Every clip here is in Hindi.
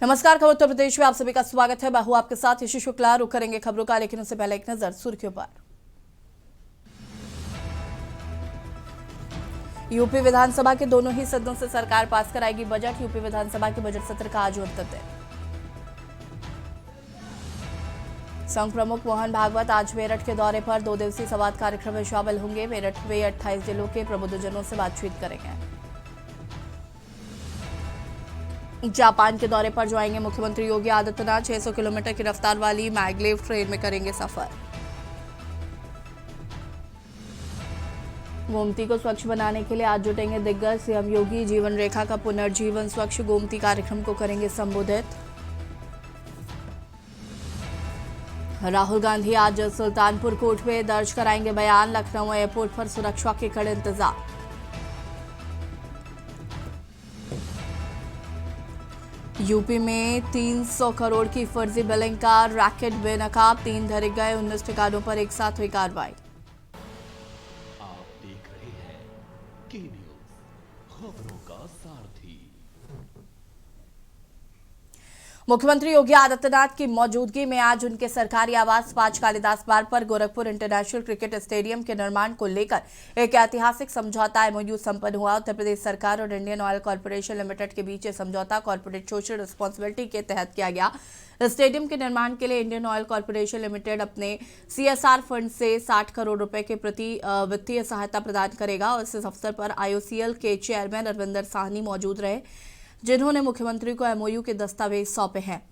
नमस्कार। खबर उत्तर प्रदेश में आप सभी का स्वागत है। मैं हूं आपके साथ यशी शुक्ला। रुक करेंगे खबरों का, लेकिन उससे पहले एक नजर सुर्खियों पर। यूपी विधानसभा के दोनों ही सदनों से सरकार पास कराएगी बजट। यूपी विधानसभा के बजट सत्र का आज अंतिम दिन। संघ प्रमुख मोहन भागवत आज मेरठ के दौरे पर 2 दिवसीय संवाद कार्यक्रम में शामिल होंगे। मेरठ में 28 जिलों के प्रबुद्धजनों से बातचीत करेंगे। जापान के दौरे पर जाएंगे मुख्यमंत्री योगी आदित्यनाथ। 600 किलोमीटर की रफ्तार वाली मैग्लेव ट्रेन में करेंगे सफर। गोमती को स्वच्छ बनाने के लिए आज जुटेंगे दिग्गज। सीएम योगी जीवन रेखा का पुनर्जीवन स्वच्छ गोमती कार्यक्रम को करेंगे संबोधित। राहुल गांधी आज सुल्तानपुर कोर्ट में दर्ज कराएंगे बयान। लखनऊ एयरपोर्ट पर सुरक्षा के कड़े इंतजाम। यूपी में 300 करोड़ की फर्जी बिलिंग का रैकेट बेनकाब। 3 धरे गए। 19 ठिकानों पर एक साथ हुई कार्रवाई। आप देख रहे हैं के न्यूज, खबरों का सारथी। मुख्यमंत्री योगी आदित्यनाथ की मौजूदगी में आज उनके सरकारी आवास 5 कालिदास मार्ग पर गोरखपुर इंटरनेशनल क्रिकेट स्टेडियम के निर्माण को लेकर एक ऐतिहासिक समझौता एमओयू संपन्न हुआ। उत्तर प्रदेश सरकार और इंडियन ऑयल कॉर्पोरेशन लिमिटेड के बीच यह समझौता कॉर्पोरेट सोशल रिस्पांसिबिलिटी के तहत किया गया। स्टेडियम के निर्माण के लिए इंडियन ऑयल कॉर्पोरेशन लिमिटेड अपने सीएसआर फंड से 60 करोड़ रुपए के प्रति वित्तीय सहायता प्रदान करेगा। और इस अवसर पर आईओसीएल के चेयरमैन अरविंदर साहनी मौजूद रहे, जिन्होंने मुख्यमंत्री को एमओयू के दस्तावेज सौंपे हैं।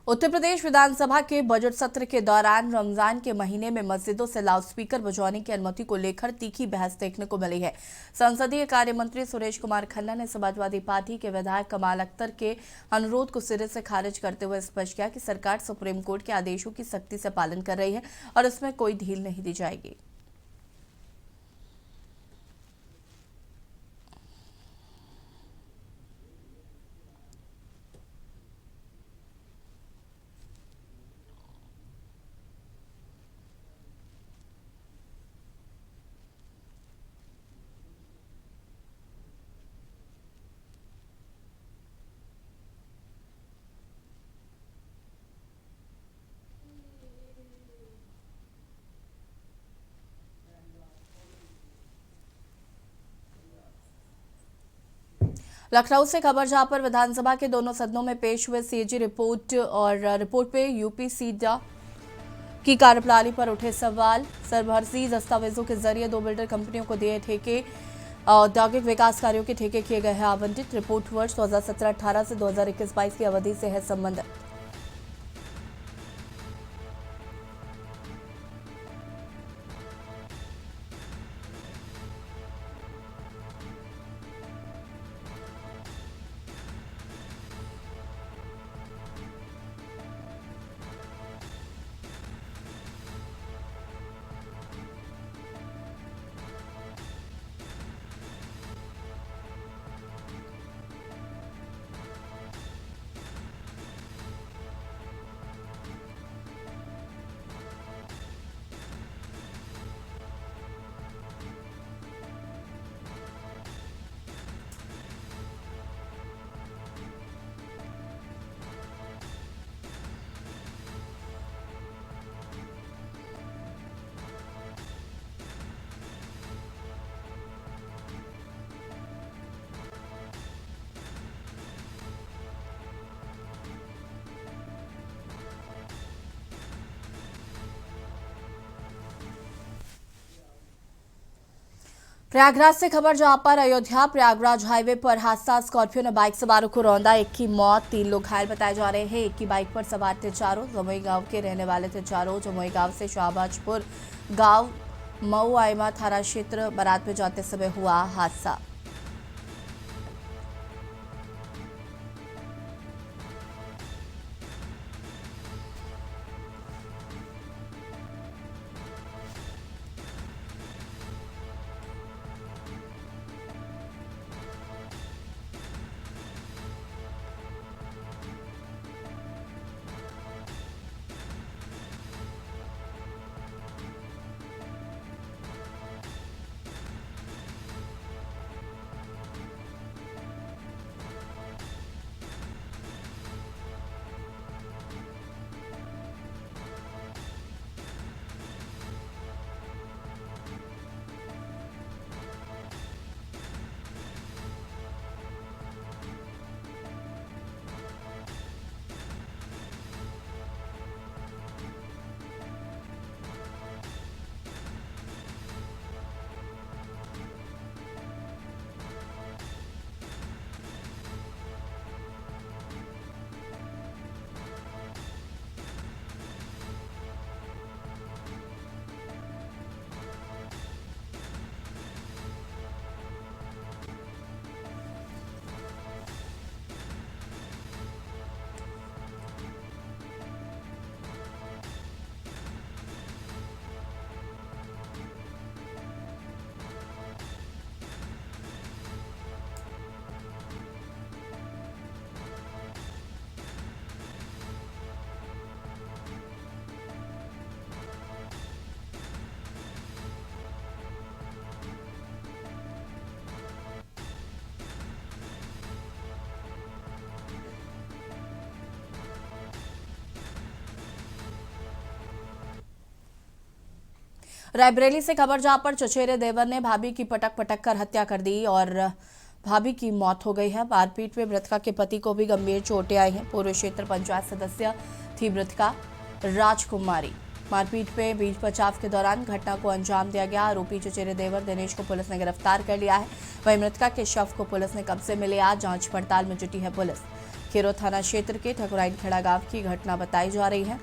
उत्तर प्रदेश विधानसभा के बजट सत्र के दौरान रमजान के महीने में मस्जिदों से लाउडस्पीकर बजवाने की अनुमति को लेकर तीखी बहस देखने को मिली है। संसदीय कार्य मंत्री सुरेश कुमार खन्ना ने समाजवादी पार्टी के विधायक कमाल अख्तर के अनुरोध को सिरे से खारिज करते हुए स्पष्ट किया कि सरकार सुप्रीम कोर्ट के आदेशों की सख्ती से पालन कर रही है और इसमें कोई ढील नहीं दी जाएगी। लखनऊ से खबर, जहां पर विधानसभा के दोनों सदनों में पेश हुए सीएजी रिपोर्ट और रिपोर्ट पे यूपी सीडा की कार्यप्रणाली पर उठे सवाल। सरभर्ती दस्तावेजों के जरिए 2 बिल्डर कंपनियों को दिए ठेके। औद्योगिक विकास कार्यों के ठेके किए गए हैं आवंटित। रिपोर्ट वर्ष 2017-18 से 2021-22 की अवधि से है संबंधित। प्रयागराज से खबर जहां पर अयोध्या प्रयागराज हाईवे पर हादसा। स्कॉर्पियो ने बाइक सवारों को रौंदा। एक की मौत, 3 लोग घायल बताए जा रहे हैं। एक की बाइक पर सवार थे चारों। जमुई गांव के रहने वाले थे चारों। जमुई गांव से शाहबाजपुर गांव मऊ आयमा थाना क्षेत्र बारात में जाते समय हुआ हादसा। रायबरेली से खबर जहां पर चचेरे देवर ने भाभी की पटक पटक कर हत्या कर दी और भाभी की मौत हो गई है। मारपीट में मृतका के पति को भी गंभीर चोटें आई हैं। पूर्व क्षेत्र पंचायत सदस्य थी मृतका राजकुमारी। मारपीट में बीच बचाव के दौरान घटना को अंजाम दिया गया। आरोपी चचेरे देवर दिनेश को पुलिस ने गिरफ्तार कर लिया है। वहीं मृतका के शव को पुलिस ने कब्जे में लिया। जांच पड़ताल में जुटी है पुलिस। खीरो थाना क्षेत्र के ठकुराइन खेड़ा गांव की घटना बताई जा रही है।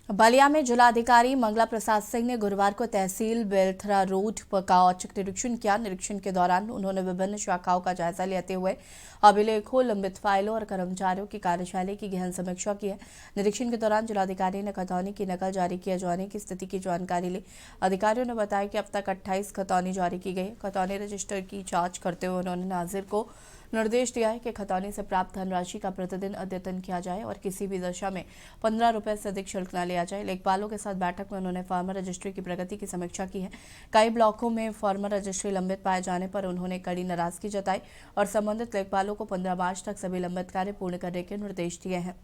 बलिया में जिलाधिकारी मंगला प्रसाद सिंह ने गुरुवार को तहसील बेलथरा रोड का औचक निरीक्षण किया। निरीक्षण के दौरान उन्होंने विभिन्न शाखाओं का जायजा लेते हुए अभिलेखों, लंबित फाइलों और कर्मचारियों की कार्यशैली की गहन समीक्षा की है। निरीक्षण के दौरान जिलाधिकारी ने खतौनी की नकल जारी किए जाने की स्थिति की जानकारी ली। अधिकारियों ने बताया कि अब तक 28 खतौनी जारी की गई। खतौनी रजिस्टर की जाँच करते हुए उन्होंने नाजिर को निर्देश दिया है कि खतौनी से प्राप्त धनराशि का प्रतिदिन अद्यतन किया जाए और किसी भी दशा में 15 रुपए से अधिक शुल्क न लिया जाए। लेखपालों के साथ बैठक में उन्होंने फार्मर रजिस्ट्री की प्रगति की समीक्षा की है। कई ब्लॉकों में फार्मर रजिस्ट्री लंबित पाए जाने पर उन्होंने कड़ी नाराजगी जताई और संबंधित लेखपालों को 15 मार्च तक सभी लंबित कार्य पूर्ण करने के निर्देश दिए हैं।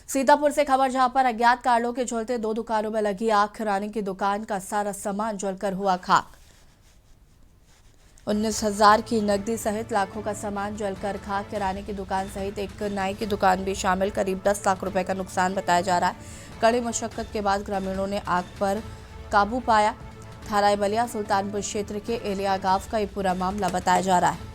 सीतापुर से खबर, जहां पर अज्ञात कारणों के चलते 2 दुकानों में लगी आग। किराने की दुकान का सारा सामान जलकर हुआ खाक। 19,000 की नकदी सहित लाखों का सामान जलकर खाक। किराने की दुकान सहित एक नाई की दुकान भी शामिल। करीब 10 लाख रुपए का नुकसान बताया जा रहा है। कड़ी मशक्कत के बाद ग्रामीणों ने आग पर काबू पाया। थाना बलिया सुल्तानपुर क्षेत्र के एलिया गांव का ये पूरा मामला बताया जा रहा है।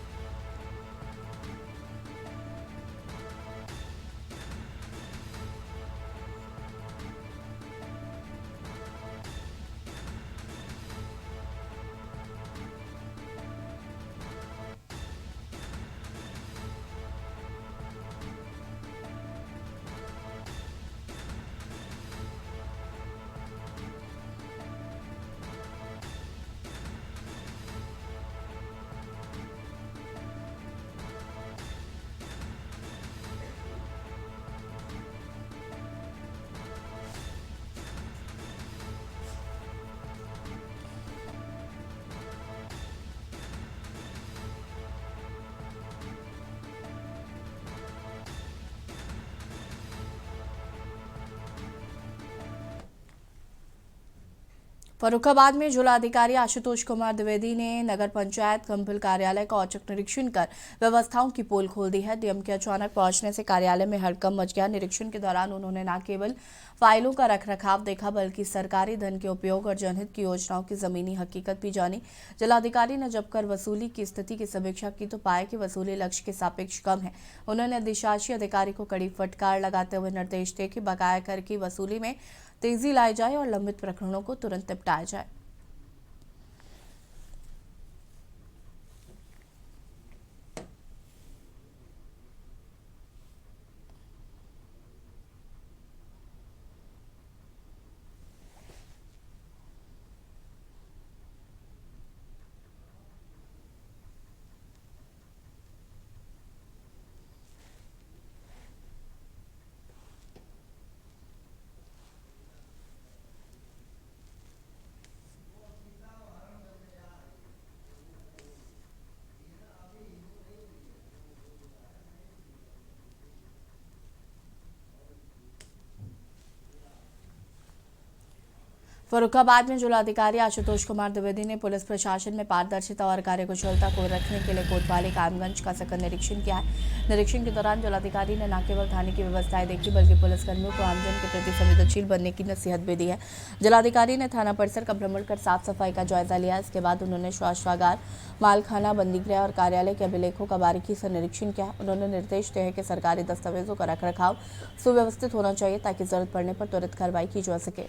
फर्रुखाबाद में जिलाधिकारी आशुतोष कुमार द्विवेदी ने नगर पंचायत कंभिल कार्यालय का औचक निरीक्षण कर व्यवस्थाओं की पोल खोल दी है। डीएम के अचानक पहुंचने से कार्यालय में हड़कंप मच गया। निरीक्षण के दौरान उन्होंने न केवल फाइलों का रखरखाव देखा, बल्कि सरकारी धन के उपयोग और जनहित की योजनाओं की जमीनी हकीकत भी जानी। जिलाधिकारी ने जब कर वसूली की स्थिति की समीक्षा की तो पाया कि वसूली लक्ष्य के सापेक्ष कम है। उन्होंने अधिशासी अधिकारी को कड़ी फटकार लगाते हुए निर्देश दिए कि बकाया कर की वसूली में तेजी लाई जाए और लंबित प्रकरणों को तुरंत निपटाया जाए। फर्रुखाबाद में जिलाधिकारी आशुतोष कुमार द्विवेदी ने पुलिस प्रशासन में पारदर्शिता और कार्यकुशलता को रखने के लिए कोतवाली कामगंज का सघन निरीक्षण किया है। निरीक्षण के दौरान जिलाधिकारी ने न केवल थाने की व्यवस्थाएं देखी, बल्कि पुलिसकर्मियों को आमजन के प्रति संवेदनशील बनने की नसीहत भी दी है। जिलाधिकारी ने थाना परिसर का भ्रमण कर साफ सफाई का जायजा लिया। इसके बाद उन्होंने शौचागार, मालखाना, बंदीगृह और कार्यालय के अभिलेखों का बारीकी से निरीक्षण किया। उन्होंने निर्देश दिए कि सरकारी दस्तावेजों का रखरखाव सुव्यवस्थित होना चाहिए, ताकि जरूरत पड़ने पर त्वरित कार्रवाई की जा सके।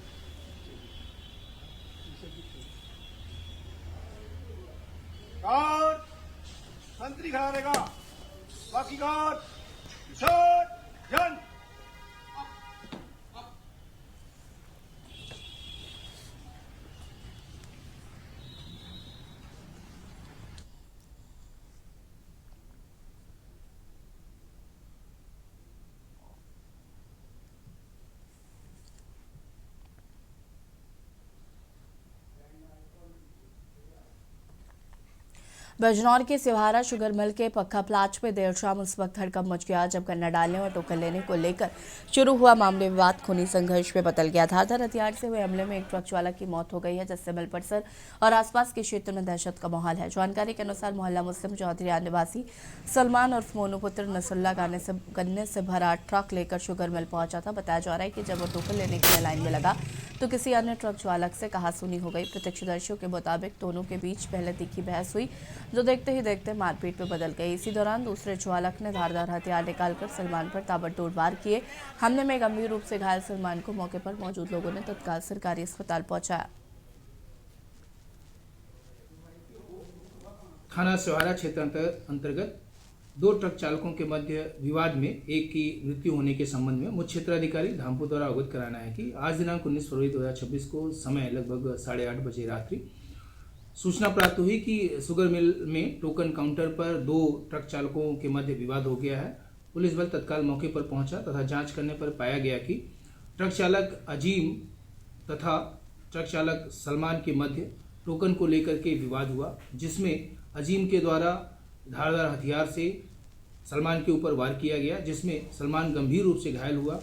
संतरी खड़ा रहेगा, बाकी गार्ड विसर्जन। बिजनौर के सिवहारा शुगर मिल के पक्का प्लाट में देर शाम उस वक्त हड़कंप मच गया जब गन्ना डालने और टोकन लेने को लेकर शुरू हुआ मामले विवाद खूनी संघर्ष में बदल गया। धारदार हथियार से हुए हमले में एक ट्रक चालक की मौत हो गई है, जिससे मिल परिसर और आसपास के क्षेत्र में दहशत का माहौल है। जानकारी के अनुसार मोहल्ला मुस्लिम चौधरी निवासी सलमान उर्फ मोनू पुत्र नसरुल्ला गन्ने से भरा ट्रक लेकर शुगर मिल पहुंचा था। बताया जा रहा है कि जब वो टोकन लेने के लिए लाइन में लगा तो किसी अन्य ट्रक चालक से कहासुनी हो गई। प्रत्यक्षदर्शियों के मुताबिक दोनों के बीच पहले तीखी बहस हुई, जो देखते ही देखते मारपीट में बदल गई। इसी दौरान दूसरे चालक ने धारदार हथियार निकालकर सलमान पर ताबड़तोड़ वार किए। हमले में गंभीर रूप से घायल सलमान को मौके पर मौजूद लोगों ने तत्काल सरकारी अस्पताल पहुंचाया। थाना सिवहारा क्षेत्र अंतर्गत 2 ट्रक चालकों के मध्य विवाद में एक की मृत्यु होने के संबंध में मुख्य क्षेत्राधिकारी धामपुर द्वारा अवगत कराना है कि आज दिनांक 19 फरवरी 2026 को समय लगभग 8:30 बजे रात्रि सूचना प्राप्त हुई कि शुगर मिल में टोकन काउंटर पर 2 ट्रक चालकों के मध्य विवाद हो गया है। पुलिस बल तत्काल मौके पर पहुंचा तथा जांच करने पर पाया गया कि ट्रक चालक अजीम तथा ट्रक चालक सलमान के मध्य टोकन को लेकर के विवाद हुआ, जिसमें अजीम के द्वारा धारदार हथियार से सलमान के ऊपर वार किया गया, जिसमें सलमान गंभीर रूप से घायल हुआ।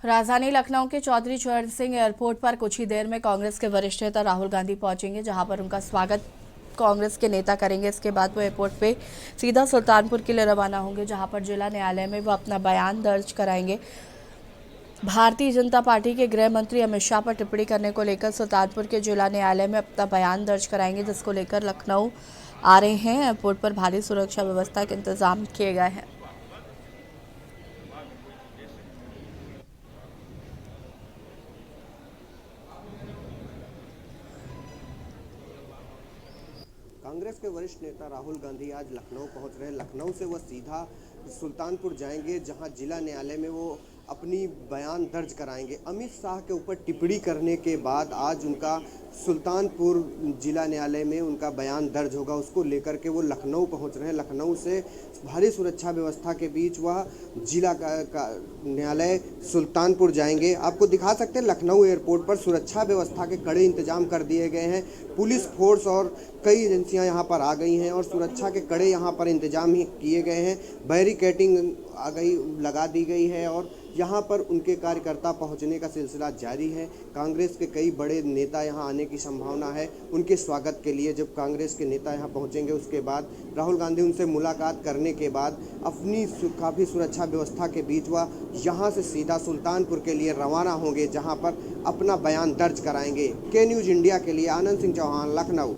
राजधानी लखनऊ के चौधरी चरण सिंह एयरपोर्ट पर कुछ ही देर में कांग्रेस के वरिष्ठ नेता राहुल गांधी पहुंचेंगे, जहां पर उनका स्वागत कांग्रेस के नेता करेंगे। इसके बाद वो एयरपोर्ट पे सीधा सुल्तानपुर के लिए रवाना होंगे, जहां पर जिला न्यायालय में वो अपना बयान दर्ज कराएंगे। भारतीय जनता पार्टी के गृह मंत्री अमित शाह पर टिप्पणी करने को लेकर सुल्तानपुर के जिला न्यायालय में अपना बयान दर्ज कराएंगे, जिसको लेकर लखनऊ आ रहे हैं। एयरपोर्ट पर भारी सुरक्षा व्यवस्था के इंतजाम किए गए हैं। कांग्रेस के वरिष्ठ नेता राहुल गांधी आज लखनऊ पहुंच रहे हैं। लखनऊ से वह सीधा सुल्तानपुर जाएंगे, जहां जिला न्यायालय में वो अपनी बयान दर्ज कराएंगे। अमित शाह के ऊपर टिप्पणी करने के बाद आज उनका सुल्तानपुर जिला न्यायालय में उनका बयान दर्ज होगा। उसको लेकर के वो लखनऊ पहुंच रहे हैं। लखनऊ से भारी सुरक्षा व्यवस्था के बीच वह जिला का न्यायालय सुल्तानपुर जाएंगे। आपको दिखा सकते हैं लखनऊ एयरपोर्ट पर सुरक्षा व्यवस्था के कड़े इंतजाम कर दिए गए हैं। पुलिस फोर्स और कई एजेंसियां यहां पर आ गई हैं और सुरक्षा के कड़े यहां पर इंतजाम ही किए गए हैं। बैरिकेडिंग लगा दी गई है और यहाँ पर उनके कार्यकर्ता पहुँचने का सिलसिला जारी है। कांग्रेस के कई बड़े नेता यहाँ आने की संभावना है उनके स्वागत के लिए। जब कांग्रेस के नेता यहाँ पहुँचेंगे उसके बाद राहुल गांधी उनसे मुलाकात करने के बाद अपनी काफ़ी सुरक्षा व्यवस्था के बीच वह यहाँ से सीधा सुल्तानपुर के लिए रवाना होंगे, जहाँ पर अपना बयान दर्ज कराएंगे। के न्यूज़ इंडिया के लिए आनंद सिंह चौहान, लखनऊ।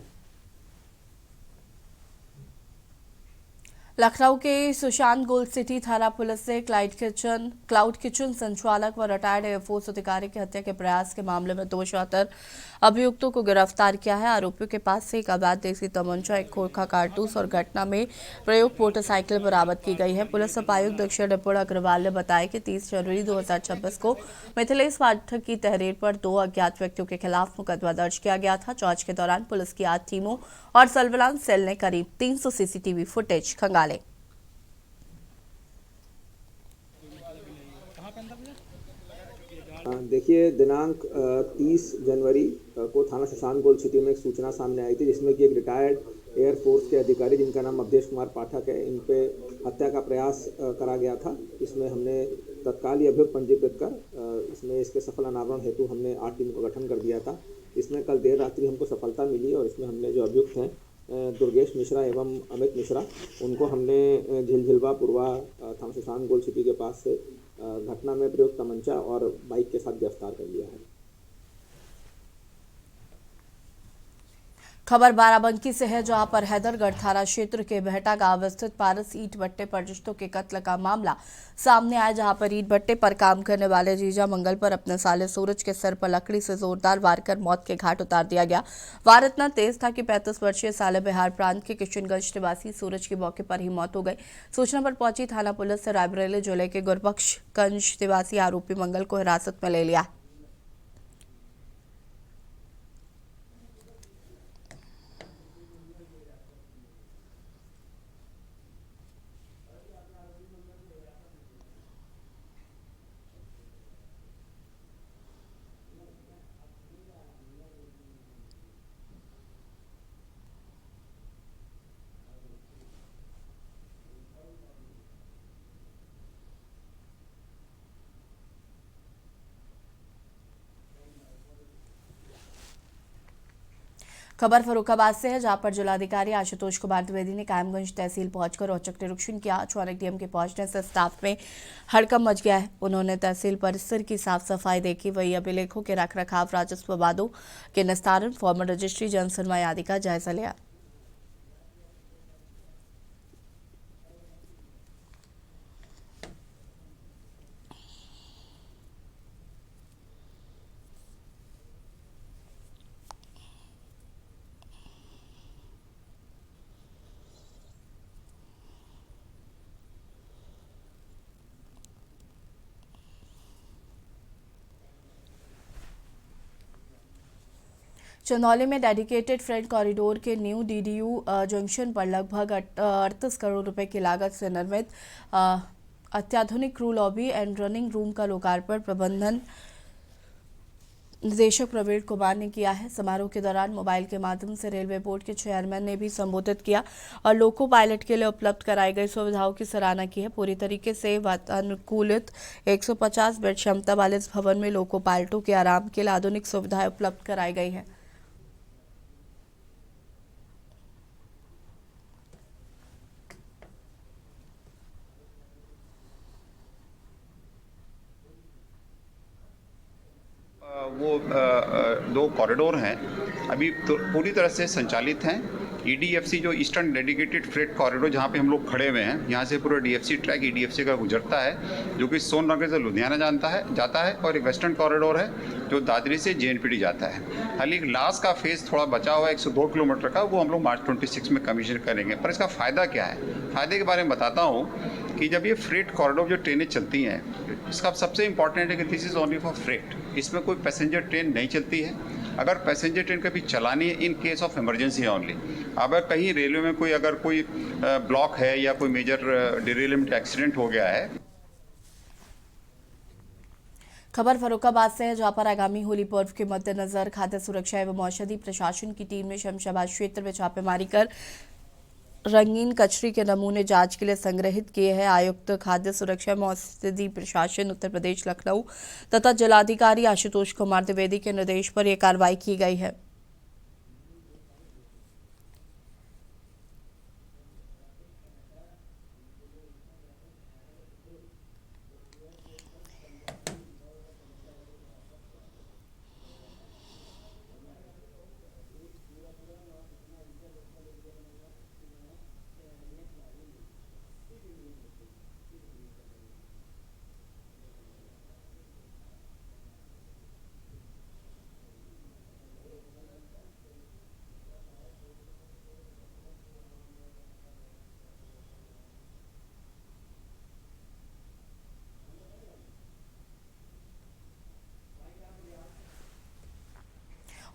लखनऊ के सुशांत गोल्ड सिटी थाना पुलिस ने क्लाउड किचन संचालक व रिटायर्ड एयरफोर्स अधिकारी की हत्या के प्रयास के मामले में 2 शातिर अभियुक्तों को गिरफ्तार किया है। आरोपियों के पास से एक अवैध देसी तमंचा, एक खोखा कारतूस और घटना में प्रयुक्त मोटरसाइकिल बरामद की गई है। पुलिस उपायुक्त दक्षिण रिपुण अग्रवाल ने बताया कि 30 जनवरी 2026 को मिथिलेश पाठक की तहरीर पर 2 अज्ञात व्यक्तियों के खिलाफ मुकदमा दर्ज किया गया था। जांच के दौरान पुलिस की 8 टीमों और सर्विलांस सेल ने करीब 300 सीसीटीवी फुटेज खंगाले। देखिए, दिनांक 30 जनवरी को थाना सुशांत गोल्ड सिटी में एक सूचना सामने आई थी, जिसमें कि एक रिटायर्ड एयरफोर्स के अधिकारी जिनका नाम अवधेश कुमार पाठक है, इन पे हत्या का प्रयास करा गया था। इसमें हमने तत्काल ही अभियुक्त पंजीकृत कर इसमें इसके सफल अनावरण हेतु हमने 8 टीम का गठन कर दिया था। इसमें कल देर रात्रि हमको सफलता मिली और इसमें हमने जो अभियुक्त हैं दुर्गेश मिश्रा एवं अमित मिश्रा, उनको हमने झिलझिलवा पूर्वा थाना सुशांत गोल्ड सिटी के पास से घटना में प्रयुक्त तमंचा और बाइक के साथ गिरफ्तार कर लिया है। खबर बाराबंकी से है, जहां पर हैदरगढ़ थाना क्षेत्र के बहटा गांव स्थित पारस ईंट भट्टे पर रिश्तों के कत्ल का मामला सामने आया, जहां पर ईंट भट्टे पर काम करने वाले जीजा मंगल पर अपने साले सूरज के सर पर लकड़ी से जोरदार वार कर मौत के घाट उतार दिया गया। वार इतना तेज था कि 35 वर्षीय साले बिहार प्रांत के किशनगंज निवासी सूरज की मौके पर ही मौत हो गई। सूचना पर पहुंची थाना पुलिस ने रायबरेली जिले के गुरबख्शगंज निवासी आरोपी मंगल को हिरासत में ले लिया। खबर फर्रुखाबाद से है, जहां पर जिलाधिकारी आशुतोष कुमार द्विवेदी ने कायमगंज तहसील पहुंचकर औचक निरीक्षण किया। अचानक डीएम के पहुंचने से स्टाफ में हड़कंप मच गया है। उन्होंने तहसील परिसर की साफ सफाई देखी, वही अभिलेखों के रखरखाव, राजस्व वादों के निस्तारण, फॉर्मल रजिस्ट्री, जनसुनवाई आदि का जायजा लिया। चंदौली में डेडिकेटेड फ्रेट कॉरिडोर के न्यू डीडीयू जंक्शन पर लगभग 38 करोड़ रुपए की लागत से निर्मित अत्याधुनिक crew lobby and running room का लोकार्पण प्रबंधन निदेशक प्रवीण कुमार ने किया है। समारोह के दौरान मोबाइल के माध्यम से रेलवे बोर्ड के चेयरमैन ने भी संबोधित किया और लोको पायलट के लिए उपलब्ध कराई गई सुविधाओं की सराहना की है। पूरी तरीके से वातानुकूलित 150 बेड क्षमता वाले इस भवन में लोको पायलटों के आराम के लिए आधुनिक सुविधाएं उपलब्ध कराई गई हैं। वो दो कॉरिडोर हैं अभी तो पूरी तरह से संचालित हैं। ईडीएफसी जो ईस्टर्न डेडिकेटेड फ्रेट कॉरिडोर जहाँ पे हम लोग खड़े हुए हैं, यहाँ से पूरा डीएफसी ट्रैक ईडीएफसी का गुजरता है जो कि सोननगर से लुधियाना जाता है और एक वेस्टर्न कॉरिडोर है जो दादरी से जेएनपीटी जाता है। हाल एक लास्ट का फेज़ थोड़ा बचा हुआ है 102 किलोमीटर का, वो हम लोग मार्च 26 में कमीशन करेंगे। पर इसका फ़ायदा क्या है? फ़ायदे के बारे में बताता हूँ कि जब ये फ्रेट कॉरिडोर जो ट्रेनें चलती हैं, इसका सबसे इम्पॉर्टेंट है कि this is only for freight. इसमें कोई पैसेंजर ट्रेन नहीं चलती है। अगर पैसेंजर ट्रेन कभी चलानी है in case of emergency only. अगर कहीं रेलवे में कोई ब्लॉक है या कोई मेजर डिरेलमेंट एक्सीडेंट हो गया है। खबर फर्रुखाबाद से है, जहां पर आगामी होली पर्व के मद्देनजर खाद्य सुरक्षा एवं औषधि प्रशासन की टीम ने शमशाबाद क्षेत्र में छापेमारी कर रंगीन कचरी के नमूने जांच के लिए संग्रहित किए हैं। आयुक्त खाद्य सुरक्षा एवं औषधि प्रशासन उत्तर प्रदेश लखनऊ तथा जिलाधिकारी आशुतोष कुमार द्विवेदी के निर्देश पर यह कार्रवाई की गई है।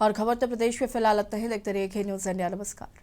और खबर उत्तर प्रदेश में फिलहाल इतना ही। देखते रहिए न्यूज़ इंडिया। नमस्कार।